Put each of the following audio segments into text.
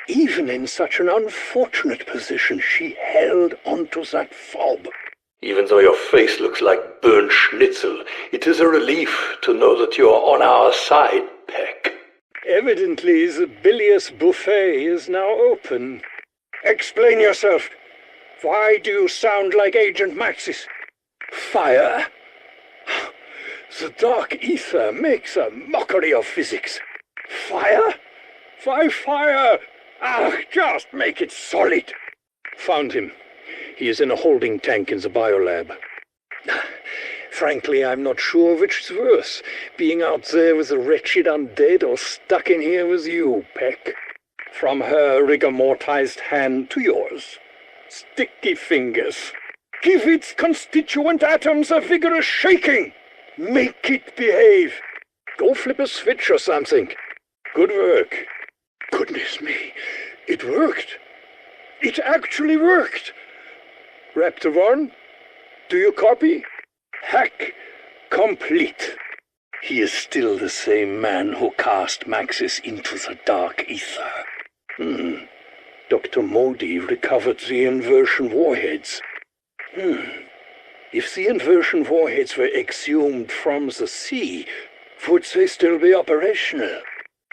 Even in such an unfortunate position, she held onto that fob. Even though your face looks like burnt schnitzel, it is a relief to know that you are on our side, Peck. Evidently, the bilious buffet is now open. Explain yourself. Why do you sound like Agent Maxis? Fire? The dark ether makes a mockery of physics. Fire? Why fire? Just make it solid. Found him. He is in a holding tank in the biolab. Frankly, I'm not sure which is worse, being out there with the wretched undead or stuck in here with you, Peck. From her rigor mortised hand to yours. Sticky fingers. Give its constituent atoms a vigorous shaking. Make it behave. Go flip a switch or something. Good work. Goodness me, it worked. It actually worked. Raptor 1, do you copy? Hack complete. He is still the same man who cast Maxis into the dark ether. Dr. Modi recovered the inversion warheads. If the inversion warheads were exhumed from the sea, would they still be operational?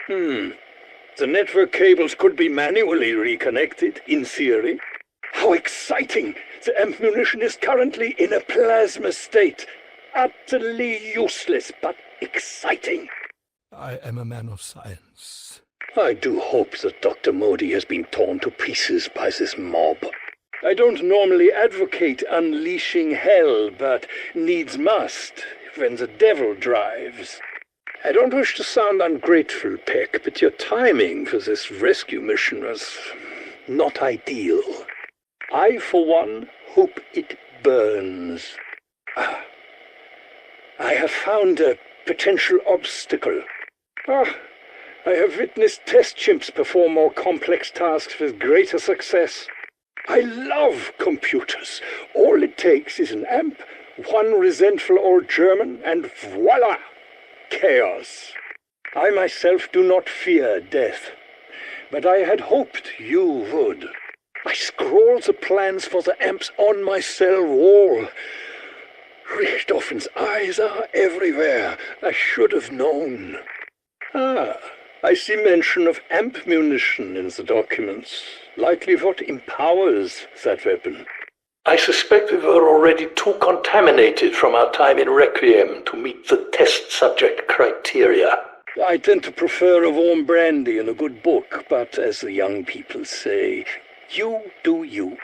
The network cables could be manually reconnected, in theory. How exciting! The ammunition is currently in a plasma state. Utterly useless, but exciting. I am a man of science. I do hope that Dr. Modi has been torn to pieces by this mob. I don't normally advocate unleashing hell, but needs must, when the devil drives. I don't wish to sound ungrateful, Peck, but your timing for this rescue mission was not ideal. I, for one, hope it burns. I have found a potential obstacle. I have witnessed test chimps perform more complex tasks with greater success. I love computers. All it takes is an amp, one resentful old German, and voila! Chaos. I myself do not fear death, but I had hoped you would. I scrawled the plans for the amps on my cell wall. Richtofen's eyes are everywhere. I should have known. I see mention of amp munition in the documents. Likely what empowers that weapon. I suspect we were already too contaminated from our time in Requiem to meet the test subject criteria. I tend to prefer a warm brandy and a good book, but as the young people say, you do you.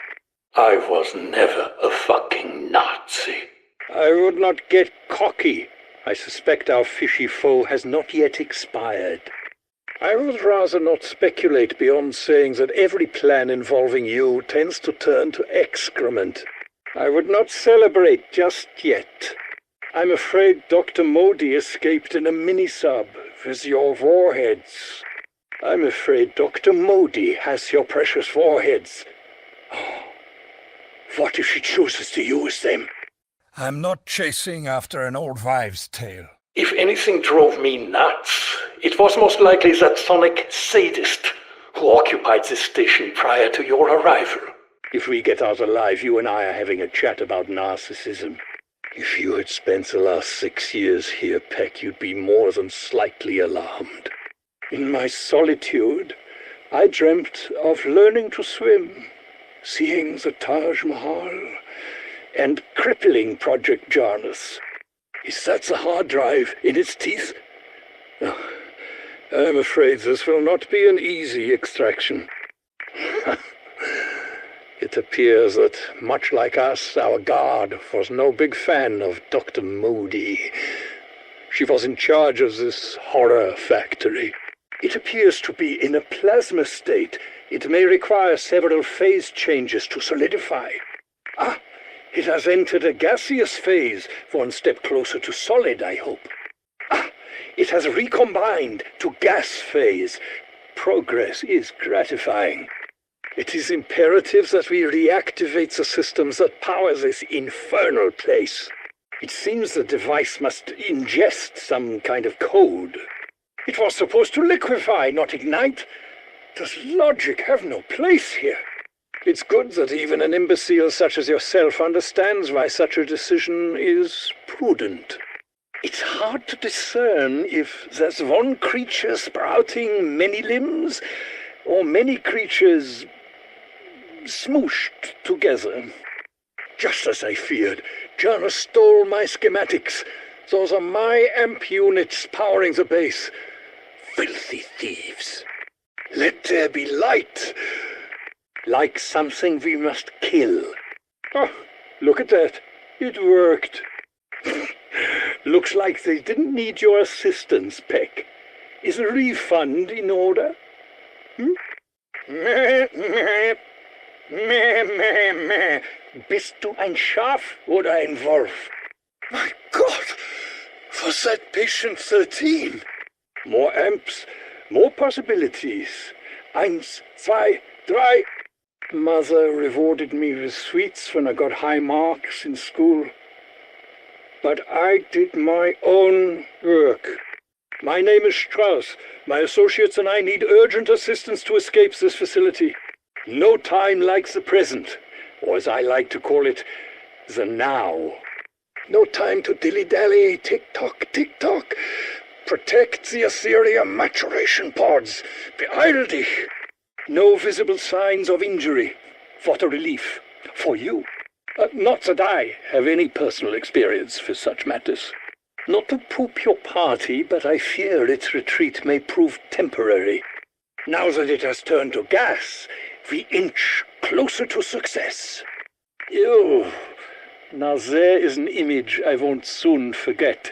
I was never a fucking Nazi. I would not get cocky. I suspect our fishy foe has not yet expired. I would rather not speculate beyond saying that every plan involving you tends to turn to excrement. I would not celebrate just yet. I'm afraid Dr. Modi escaped in a mini-sub with your warheads. I'm afraid Dr. Modi has your precious warheads. What if she chooses to use them? I'm not chasing after an old wives' tale. If anything drove me nuts, it was most likely that sonic sadist who occupied this station prior to your arrival. If we get out alive, you and I are having a chat about narcissism. If you had spent the last 6 years here, Peck, you'd be more than slightly alarmed. In my solitude, I dreamt of learning to swim, seeing the Taj Mahal, and crippling Project Jarnus. Is that the hard drive in its teeth? Oh, I'm afraid this will not be an easy extraction. It appears that, much like us, our guard was no big fan of Dr. Modi. She was in charge of this horror factory. It appears to be in a plasma state. It may require several phase changes to solidify. It has entered a gaseous phase, one step closer to solid, I hope. It has recombined to gas phase. Progress is gratifying. It is imperative that we reactivate the systems that power this infernal place. It seems the device must ingest some kind of code. It was supposed to liquefy, not ignite. Does logic have no place here? It's good that even an imbecile such as yourself understands why such a decision is prudent. It's hard to discern if there's one creature sprouting many limbs, or many creatures smooshed together. Just as I feared, Janus stole my schematics. Those are my amp units powering the base. Filthy thieves. Let there be light. Like something we must kill. Oh, look at that. It worked. Looks like they didn't need your assistance, Peck. Is a refund in order? Meh, meh. Meh, meh, meh. Bist du ein Schaf oder ein Wolf? My God! Was that patient 13? More amps, more possibilities. 1, 2, 3. Mother rewarded me with sweets when I got high marks in school. But I did my own work. My name is Strauss. My associates and I need urgent assistance to escape this facility. No time like the present, or as I like to call it, the now. No time to dilly-dally, tick-tock, tick-tock. Protect the Ethereum maturation pods. Beeil dich. No visible signs of injury. For the relief. For you. Not that I have any personal experience with such matters. Not to poop your party, but I fear its retreat may prove temporary. Now that it has turned to gas, we inch closer to success. Ew. Now there is an image I won't soon forget.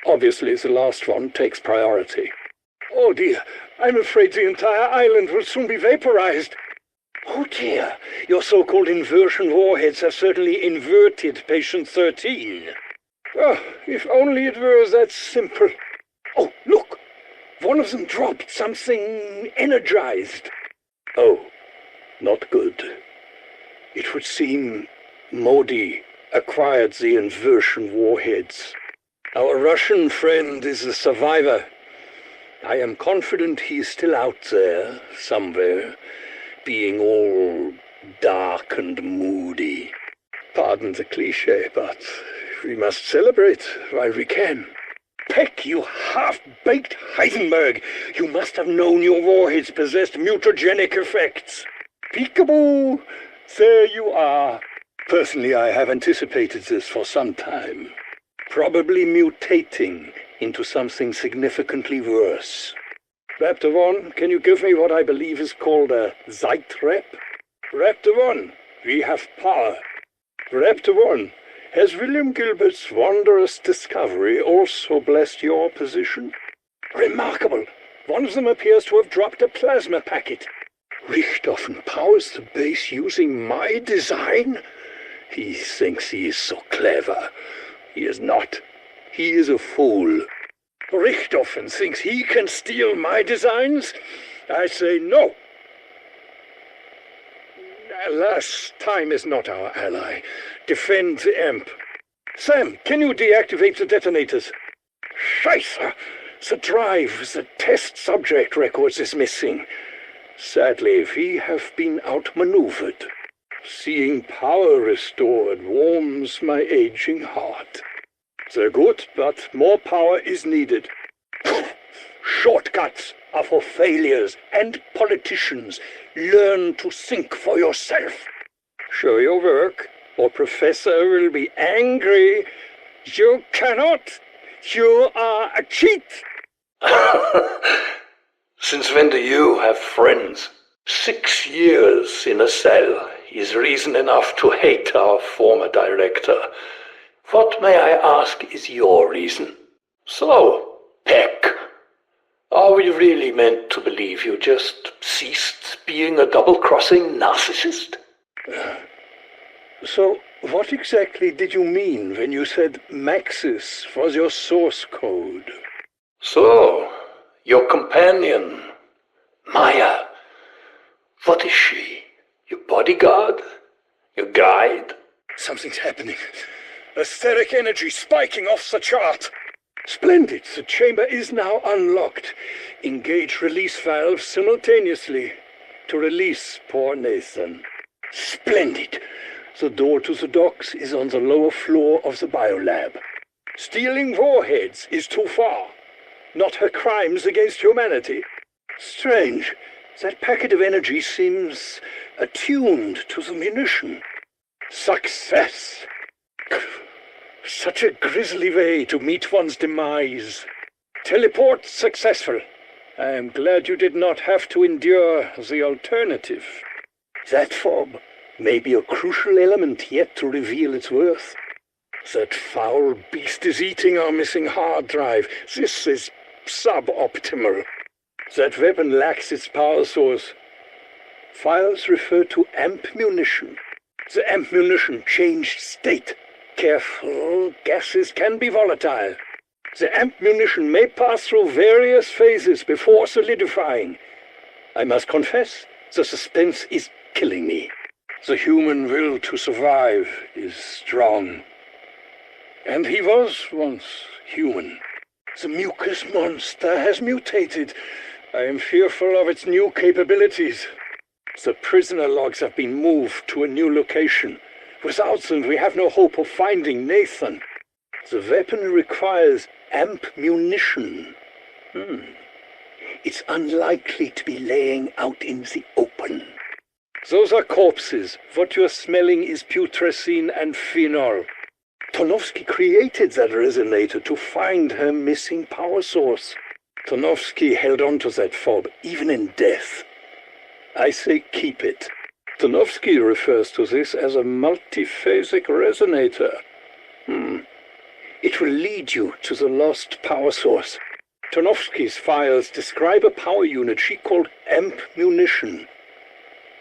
Obviously the last one takes priority. Oh dear, I'm afraid the entire island will soon be vaporized. Oh dear, your so-called inversion warheads have certainly inverted patient 13. Oh, if only it were that simple. Oh, look! One of them dropped something energized. Oh, not good. It would seem Modi acquired the inversion warheads. Our Russian friend is a survivor. I am confident he's still out there, somewhere, being all dark and moody. Pardon the cliché, but we must celebrate while we can. Peck, you half-baked Heisenberg! You must have known your warheads possessed mutagenic effects. Peekaboo! There you are. Personally, I have anticipated this for some time. Probably mutating into something significantly worse. Raptor 1, can you give me what I believe is called a Zeitrep? Raptor 1, we have power. Raptor 1, has William Gilbert's wondrous discovery also blessed your position? Remarkable! One of them appears to have dropped a plasma packet. Richthofen powers the base using my design? He thinks he is so clever. He is not. He is a fool. Richthofen thinks he can steal my designs? I say no. Alas, time is not our ally. Defend the amp. Sam, can you deactivate the detonators? Scheiße! The drive with the test subject records is missing. Sadly, we have been outmaneuvered. Seeing power restored warms my aging heart. They're good, but more power is needed. Shortcuts are for failures and politicians. Learn to think for yourself. Show your work, or Professor will be angry. You cannot. You are a cheat. Since when do you have friends? 6 years in a cell is reason enough to hate our former director. What, may I ask, is your reason? So, Peck, are we really meant to believe you just ceased being a double-crossing narcissist? So, what exactly did you mean when you said Maxis was your source code? So, your companion, Maya, what is she? Your bodyguard? Your guide? Something's happening. Etheric energy spiking off the chart. Splendid. The chamber is now unlocked. Engage release valves simultaneously to release poor Nathan. Splendid. The door to the docks is on the lower floor of the biolab. Stealing warheads is too far. Not her crimes against humanity. Strange. That packet of energy seems attuned to the munition. Success! Such a grisly way to meet one's demise. Teleport successful. I am glad you did not have to endure the alternative. That fob may be a crucial element yet to reveal its worth. That foul beast is eating our missing hard drive. This is suboptimal. That weapon lacks its power source. Files refer to amp munition. The amp munition changed state. Careful, gases can be volatile. The amp munition may pass through various phases before solidifying. I must confess, the suspense is killing me. The human will to survive is strong. And he was once human. The mucus monster has mutated. I am fearful of its new capabilities. The prisoner logs have been moved to a new location. Without them, we have no hope of finding Nathan. The weapon requires amp munition. It's unlikely to be laying out in the open. Those are corpses. What you're smelling is putrescine and phenol. Tarnowski created that resonator to find her missing power source. Tarnowski held on to that fob, even in death. I say keep it. Tarnowski refers to this as a multiphasic resonator. It will lead you to the lost power source. Tarnowski's files describe a power unit she called amp munition.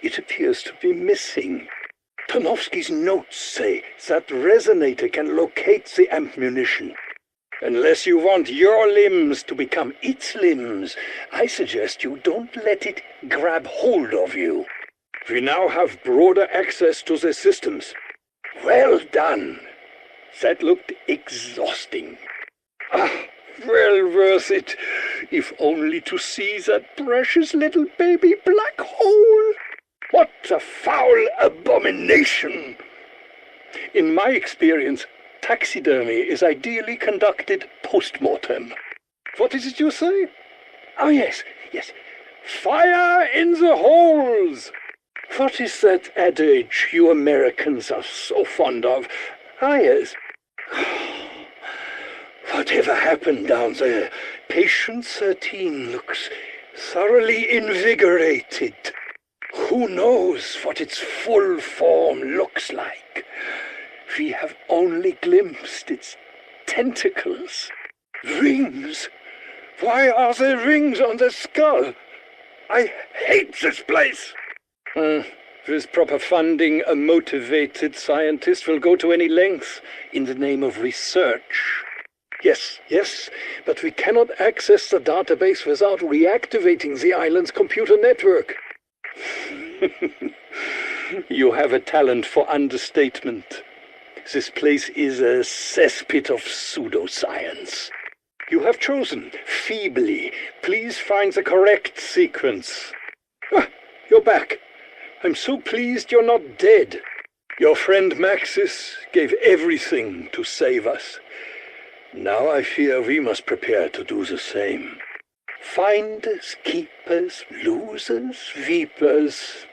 It appears to be missing. Tarnowski's notes say that resonator can locate the amp munition. Unless you want your limbs to become its limbs, I suggest you don't let it grab hold of you. We now have broader access to the systems. Well done. That looked exhausting. Well worth it, if only to see that precious little baby black hole. What a foul abomination! In my experience, taxidermy is ideally conducted post-mortem. What is it you say? Oh, yes. Fire in the holes! What is that adage you Americans are so fond of? Ah, yes. Whatever happened down there? Patient 13 looks thoroughly invigorated. Who knows what its full form looks like? We have only glimpsed its tentacles. Rings? Why are there rings on the skull? I hate this place! With proper funding, a motivated scientist will go to any length in the name of research. Yes, but we cannot access the database without reactivating the island's computer network. You have a talent for understatement. This place is a cesspit of pseudoscience. You have chosen feebly. Please find the correct sequence. You're back. I'm so pleased you're not dead. Your friend Maxis gave everything to save us. Now I fear we must prepare to do the same. Finders, keepers, losers, weepers.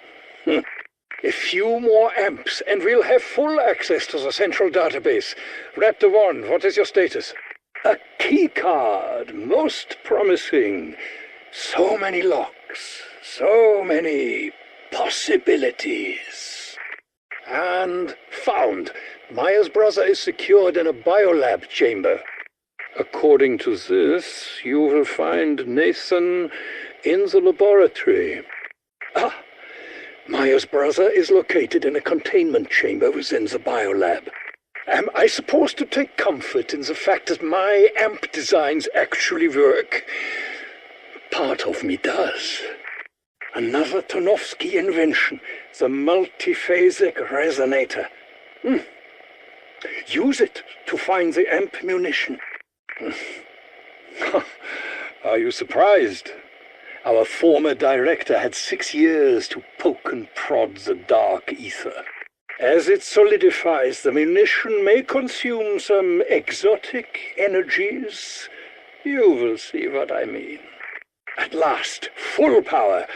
A few more amps and we'll have full access to the central database. Raptor 1, what is your status? A key card, most promising. So many locks, so many possibilities. And found. Myers' brother is secured in a biolab chamber. According to this, you will find Nathan in the laboratory. Myers' brother is located in a containment chamber within the biolab. Am I supposed to take comfort in the fact that my amp designs actually work? Part of me does. Another Tarnowski invention, the multiphasic resonator. Use it to find the amp munition. Are you surprised? Our former director had 6 years to poke and prod the dark ether. As it solidifies, the munition may consume some exotic energies. You will see what I mean. At last, full power.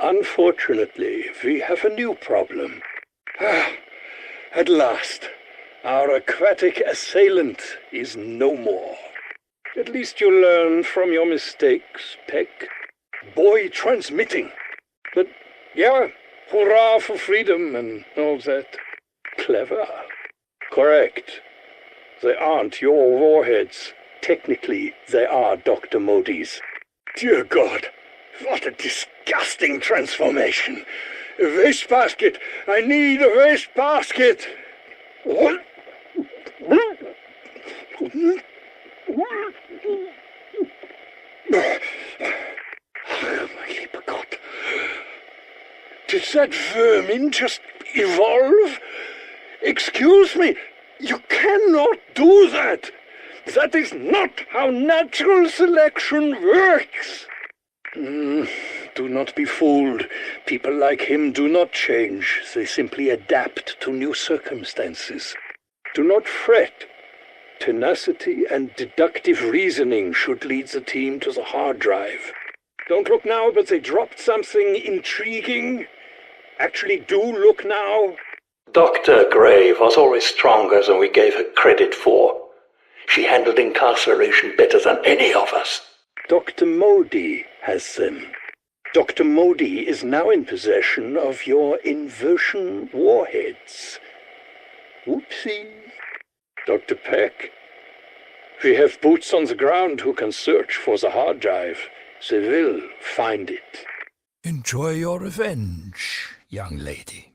Unfortunately, we have a new problem. At last, our aquatic assailant is no more. At least you learn from your mistakes, Peck. Boy transmitting. But, yeah, hurrah for freedom and all that. Clever. Correct. They aren't your warheads. Technically, they are Dr. Modi's. Dear God, what a disgusting transformation. A wastebasket. I need a wastebasket. What? My lieber Gott. Did that vermin just evolve? Excuse me, you cannot do that. That is not how natural selection works. Do not be fooled. People like him do not change. They simply adapt to new circumstances. Do not fret. Tenacity and deductive reasoning should lead the team to the hard drive. Don't look now, but they dropped something intriguing. Actually, do look now. Dr. Gray was always stronger than we gave her credit for. She handled incarceration better than any of us. Dr. Modi has them. Dr. Modi is now in possession of your inversion warheads. Whoopsie. Dr. Peck, we have boots on the ground who can search for the hard drive. They will find it. Enjoy your revenge, young lady.